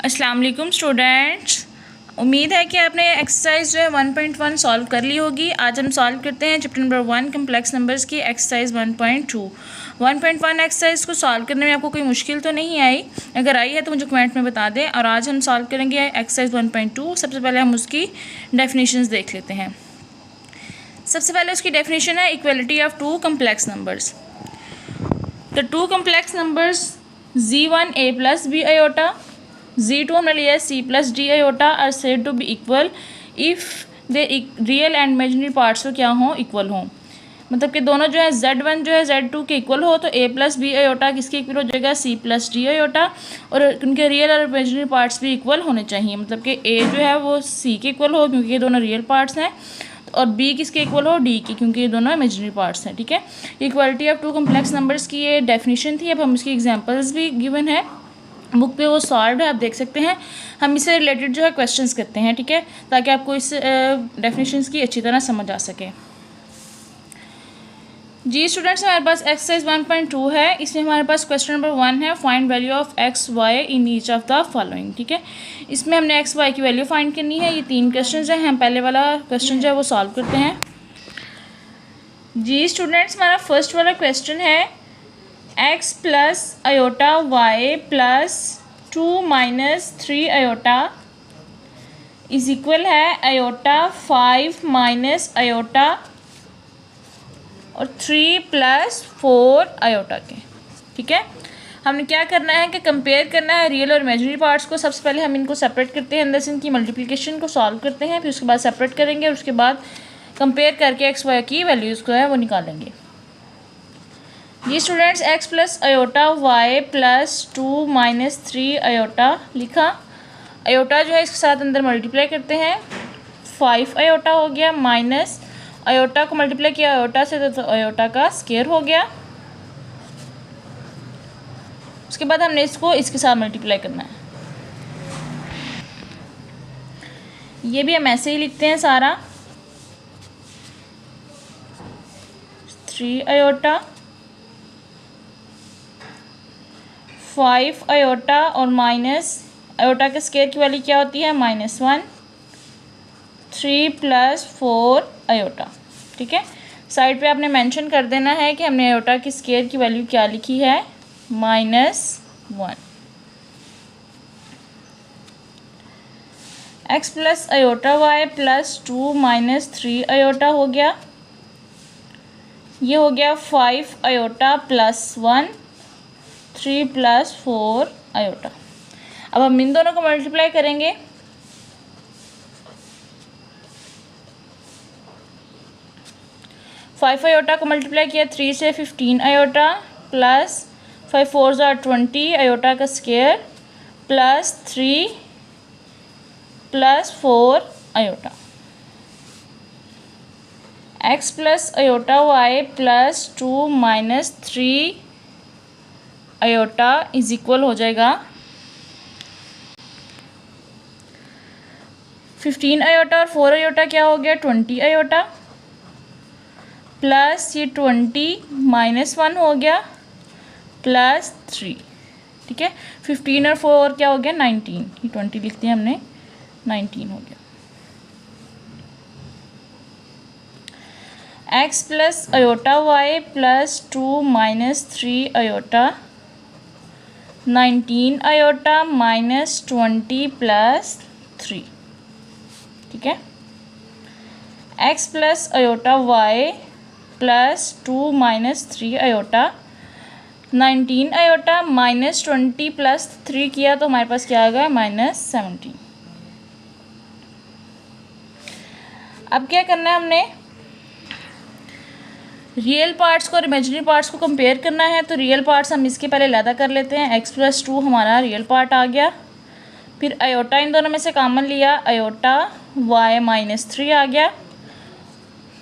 अस्सलाम वालेकुम स्टूडेंट्स, उम्मीद है कि आपने एक्सरसाइज जो है 1.1 सॉल्व कर ली होगी। आज हम सॉल्व करते हैं चैप्टर नंबर 1 कम्प्लेक्स नंबर्स की एक्सरसाइज 1.2। 1.1 एक्सरसाइज को सॉल्व करने में आपको कोई मुश्किल तो नहीं आई? अगर आई है तो मुझे कमेंट में बता दें। और आज हम सॉल्व करेंगे एक्सरसाइज 1.2। सबसे पहले हम उसकी डेफिनेशंस देख लेते हैं। सबसे पहले उसकी डेफिनेशन है equality of two complex numbers. The two complex numbers z1 a plus b iota, z2 हमने लिया है c plus d iota are said to be equal if they real and imaginary parts तो क्या हों, equal हों। मतलब कि दोनों जो है z1 जो है z2 के इक्वल हो तो a प्लस b आयोटा किसके इक्वल हो जाएगा, c प्लस d आयोटा, और उनके रियल और इमेजिनरी पार्ट्स भी इक्वल होने चाहिए। मतलब कि a जो है वो c के इक्वल हो क्योंकि ये दोनों रियल पार्ट्स हैं, और b किसके इक्वल हो, d की, क्योंकि ये दोनों इमेजिनरी पार्ट्स हैं। ठीक है, equality of two complex numbers की ये डेफिनेशन थी। अब हम इसकी एग्जांपल्स भी गिवन है बुक पे, वो सॉल्व है, आप देख सकते हैं। हम इससे रिलेटेड जो है क्वेश्चंस करते हैं, ठीक है, ताकि आपको इस डेफिनेशंस की अच्छी तरह समझ आ सके। जी स्टूडेंट्स, हमारे पास एक्सरसाइज 1.2 है। इसमें हमारे पास क्वेश्चन नंबर 1 है, find value of x y in each of the following. ठीक है, इसमें हमने एक्स वाई की वैल्यू फाइंड करनी है। ये 3 क्वेश्चन हैं। हम पहले वाला क्वेश्चन जो है वो सॉल्व करते हैं। जी स्टूडेंट्स, हमारा फर्स्ट वाला क्वेश्चन है x plus iota y plus 2 minus 3 iota is equal है आयोटा 5 माइनस आयोटा और 3 प्लस 4 आयोटा के। ठीक है, हमने क्या करना है कि कंपेयर करना है रियल और इमेजिनरी पार्ट्स को। सबसे पहले हम इनको सेपरेट करते हैं, अंदर से इनकी मल्टीप्लिकेशन को सॉल्व करते हैं, फिर उसके बाद सेपरेट करेंगे और उसके बाद कंपेयर करके एक्स वाई की वैल्यूज़ को है वो निकालेंगे। ये students x plus iota y plus 2 minus 3 iota लिखा। आयोटा जो है इसके साथ अंदर मल्टीप्लाई करते हैं, 5 आयोटा हो गया, माइनस आयोटा को मल्टीप्लाई किया आयोटा से तो आयोटा का स्क्वायर हो गया। उसके बाद हमने इसको इसके साथ मल्टीप्लाई करना है। ये भी हम ऐसे ही लिखते हैं सारा, 3 आयोटा 5 आयोटा और माइनस आयोटा के स्क्वायर की वैल्यू क्या होती है, -1, 3 प्लस 4 आयोटा। ठीक है, साइड पे आपने मेंशन कर देना है कि हमने आयोटा की स्क्वायर की वैल्यू क्या लिखी है, -1। x plus iota y plus 2 minus 3 iota हो गया। ये हो गया 5 आयोटा प्लस 1, 3 प्लस 4 आयोटा। अब हम इन दोनों को मल्टीप्लाई करेंगे। फाइव आयोटा को मल्टीप्लाई किया 3 से 15 आयोटा प्लस 5 4 ज़ा 20 आयोटा का square plus 3 plus 4 iota. x plus iota y plus 2 minus 3 iota is equal हो जाएगा 15 आयोटा और 4 आयोटा क्या हो गया, 20 आयोटा प्लस ये 20 -1 हो गया प्लस 3। ठीक है, 15 और 4 क्या हो गया, 19। ये 20 लिख दिया हमने, 19 हो गया। x plus iota y plus 2 minus 3 iota 19 iota minus 20 plus 3। ठीक है, x plus iota y plus 2 minus 3 iota 19 iota minus 20 plus 3 किया तो हमारे पास क्या आ गया, -17। अब क्या करना है, हमने रियल पार्ट्स को और इमेजिनरी पार्ट्स को कंपेयर करना है। तो रियल पार्ट्स हम इसके पहले अलग कर लेते हैं। x प्लस 2 हमारा रियल पार्ट आ गया, फिर आयोटा इन दोनों में से कॉमन लिया, आयोटा y -3 आ गया,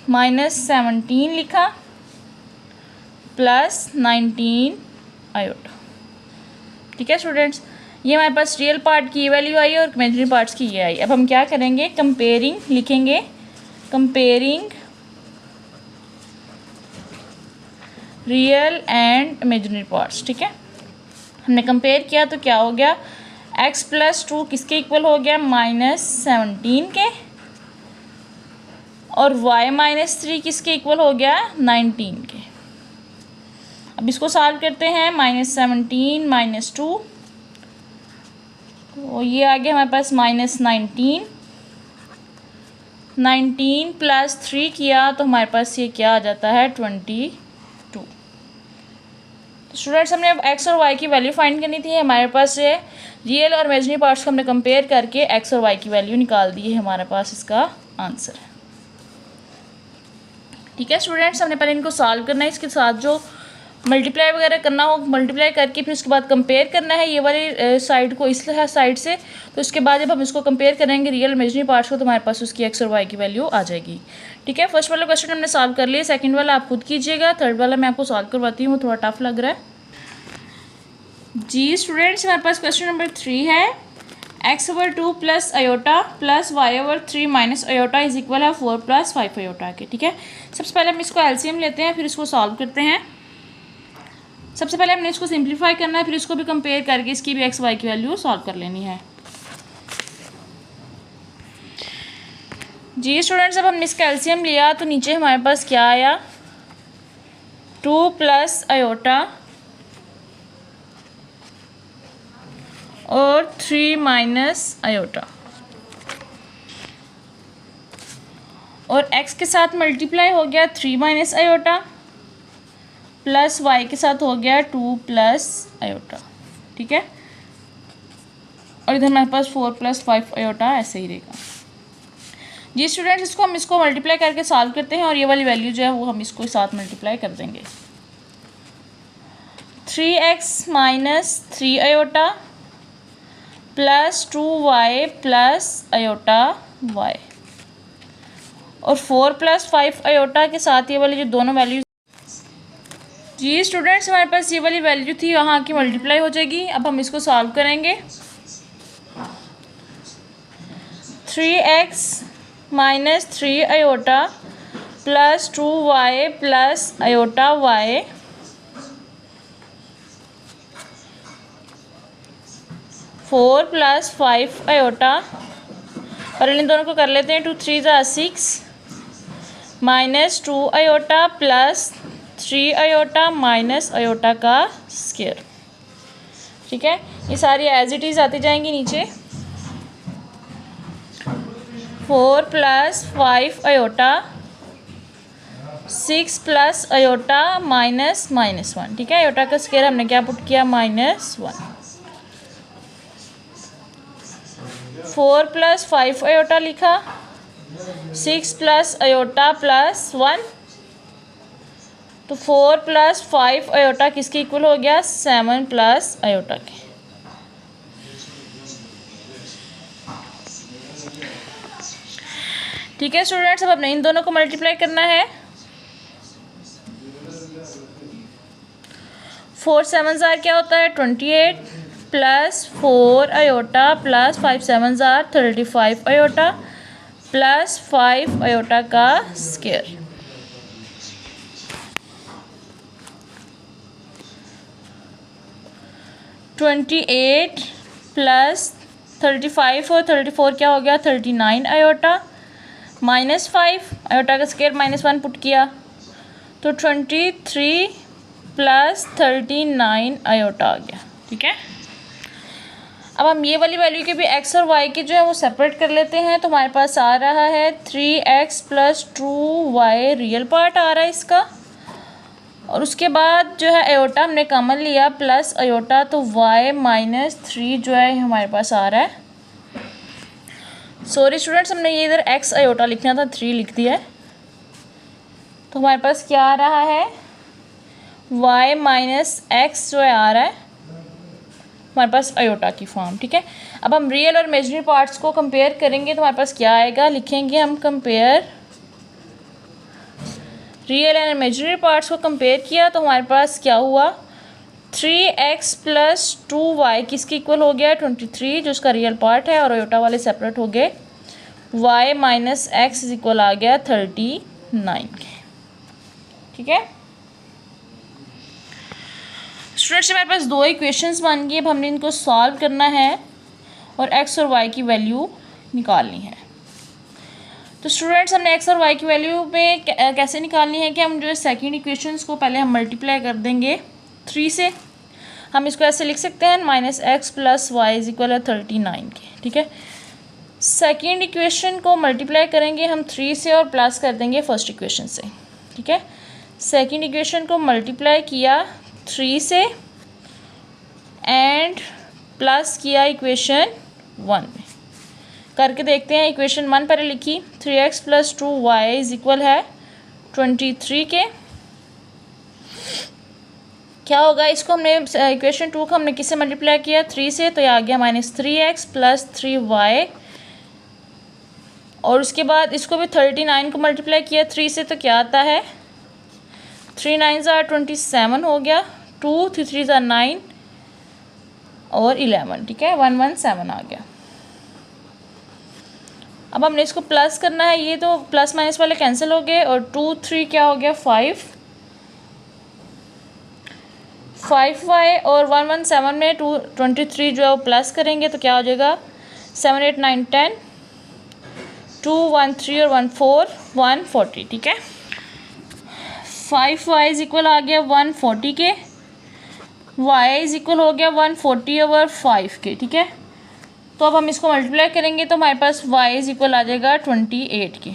-17 लिखा प्लस 19 आयोटा। ठीक है स्टूडेंट्स, ये हमारे पास रियल पार्ट की वैल्यू आई और इमेजिनरी पार्ट्स की ये आई। अब हम क्या करेंगे, कंपेयरिंग लिखेंगे, comparing real and imaginary parts. ठीक है, हमने कंपेयर किया तो क्या हो गया, एक्स प्लस 2 किसके इक्वल हो गया, -17 के, और y -3 किसके इक्वल हो गया, 19 के। अब इसको सॉल्व करते हैं, -17 -2, तो ये आ गया हमारे पास -19, 19 + 3 किया तो हमारे पास ये क्या आ जाता है, 22। तो स्टूडेंट्स हमने अब x और y की वैल्यू फाइंड करनी थी। हमारे पास ये रियल और इमेजिनरी पार्ट्स को हमने कंपेयर करके x और y की वैल्यू निकाल दी है, हमारे पास इसका आंसर है। ठीक है स्टूडेंट्स, हमने पहले इनको सॉल्व करना है, इसके साथ जो मल्टीप्लाई वगैरह करना हो मल्टीप्लाई करके फिर उसके बाद कंपेयर करना है ये वाली साइड को इस साइड से। तो उसके बाद जब हम इसको कंपेयर करेंगे रियल इमेजिनरी पार्ट्स को तो हमारे पास उसकी एक्स और वाई की वैल्यू आ जाएगी। ठीक है, फर्स्ट वाला क्वेश्चन हमने सॉल्व कर लिया, सेकंड वाला आप खुद कीजिएगा, थर्ड वाला मैं आपको सॉल्व करवाती हूँ, थोड़ा टफ लग रहा है जी। स्टूडेंट्स हमारे पास क्वेश्चन नंबर 3 है, x/2 + iota + y/3 - iota is equal है 4 + 5 आयोटा के। ठीक है, सबसे पहले हम इसको एलसीएम लेते हैं, फिर इसको सॉल्व करते हैं। सबसे पहले हमने इसको सिंप्लीफाई करना है, फिर इसको भी कंपेयर करके इसकी भी एक्स वाई की वैल्यू सॉल्व कर लेनी है जी। स्टूडेंट्स अब हमने इसका एलसीएम लिया तो नीचे हमारे पास क्या आया, 2 + आयोटा और 3 - आयोटा, और x के साथ मल्टीप्लाई हो गया 3 - आयोटा प्लस y के साथ हो गया 2 + आयोटा। ठीक है, और इधर हमारे पास 4 + 5 आयोटा ऐसे ही रहेगा जी। स्टूडेंट्स हम इसको मल्टीप्लाई करके सॉल्व करते हैं और ये वाली वैल्यू जो है वो हम इसको साथ मल्टीप्लाई कर देंगे। 3x - 3 iota plus 2y plus iota y, और 4 + 5 आयोटा के साथ ये वाली जो दोनों वैल्यूज जी। स्टूडेंट्स हमारे पास ये वाली वैल्यू थी यहाँ की मल्टीप्लाई हो जाएगी। अब हम इसको सॉल्व करेंगे, 3x - 3 iota plus 2y plus iota y, 4 + 5 iota, और इन दोनों को कर लेते हैं, 2 × 3 = 6 -2 iota plus 3 iota minus iota का स्क्वायर। ठीक है, ये सारी एज इट इज़ आती जाएंगी नीचे। 4 + 5 आयोटा, 6 + आयोटा -1। ठीक है, आयोटा का स्क्वायर हमने क्या पुट किया, -1। 4 + 5 आयोटा लिखा, 6 + आयोटा +1, तो 4 + 5 आयोटा किसके इक्वल हो गया, 7 + आयोटा के। ठीक है स्टूडेंट्स, अब अपने इन दोनों को मल्टीप्लाई करना है। 4 × 7 क्या होता है, 28 plus 4 iota plus 5 × 7 35 iota plus 5 iota का स्क्वायर। 28 प्लस 35 और 34 क्या हो गया, 39 आयोटा -5 आयोटा का स्क्वायर -1 पुट किया तो 23 + 39 आयोटा आ गया। ठीक है, अब हम ये वाली वैल्यू के भी x और y के जो है वो सेपरेट कर लेते हैं। तो हमारे पास आ रहा है 3x + 2y रियल पार्ट आ रहा है इसका, और उसके बाद जो है आयोटा हमने कॉमन लिया प्लस आयोटा, तो y -3 जो है हमारे पास आ रहा है। सॉरी स्टूडेंट्स, हमने ये इधर x आयोटा लिखना था, 3 लिख दिया है। तो हमारे पास क्या आ रहा है, y - x जो है आ रहा है हमारे पास आयोटा की फॉर्म। ठीक है, अब हम रियल और इमेजिनरी पार्ट्स को कंपेयर करेंगे तो हमारे पास क्या आएगा, लिखेंगे हम compare real and imaginary parts को कंपेयर किया तो हमारे पास क्या हुआ, 3x + 2y किसके इक्वल हो गया, 23 जो उसका रियल पार्ट है, और आयोटा वाले सेपरेट हो गए। y - x इक्वल आ गया 39 के। ठीक है स्टूडेंट्स, हमारे पास 2 इक्वेशंस बन गई। अब हमने इनको सॉल्व करना है। और एक्स और वाई की वैल्यू निकालनी है। तो स्टूडेंट्स हमने एक्स और वाई की वैल्यू में कैसे निकालनी है कि हम जो है सेकेंड इक्वेशंस को पहले हम मल्टीप्लाई कर देंगे 3 से। हम इसको ऐसे लिख सकते हैं -x + y = 39 के, ठीक है। सेकेंड इक्वेशन को मल्टीप्लाई करेंगे हम 3 से और प्लस कर देंगे फर्स्ट इक्वेशन से, ठीक है। सेकेंड इक्वेशन को मल्टीप्लाई किया 3 से एंड प्लस किया इक्वेशन 1 में। करके देखते हैं। इक्वेशन 1 पहले लिखी 3x + 2y = 23 के। क्या होगा, इसको हमने इक्वेशन 2 को हमने किससे मल्टीप्लाई किया 3 से, तो ये आ गया -3x + 3y। और उसके बाद इसको भी 39 को मल्टीप्लाई किया 3 से, तो क्या आता है 3 9 = 27 हो गया, 2 3 3 = 9 और 11, ठीक है, 117 आ गया। अब हमने इसको प्लस करना है, ये तो प्लस माइनस वाले कैंसिल हो गए और 2 3 क्या हो गया 5y और 117 में 23 जो है वो प्लस करेंगे तो क्या हो जाएगा 7 8 9 10 2 1 3 और 1 4 140, ठीक है। 5y = आ गया 140 के, y = हो गया 140/5 के, ठीक है। तो अब हम इसको मल्टीप्लाई करेंगे तो हमारे पास y = आ जाएगा 28 के।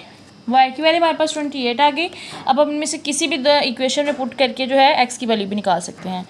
y की वैल्यू हमारे पास 28 आ गई। अब हम इनमें से किसी भी दो इक्वेशन में पुट करके जो है x की वैल्यू भी निकाल सकते हैं।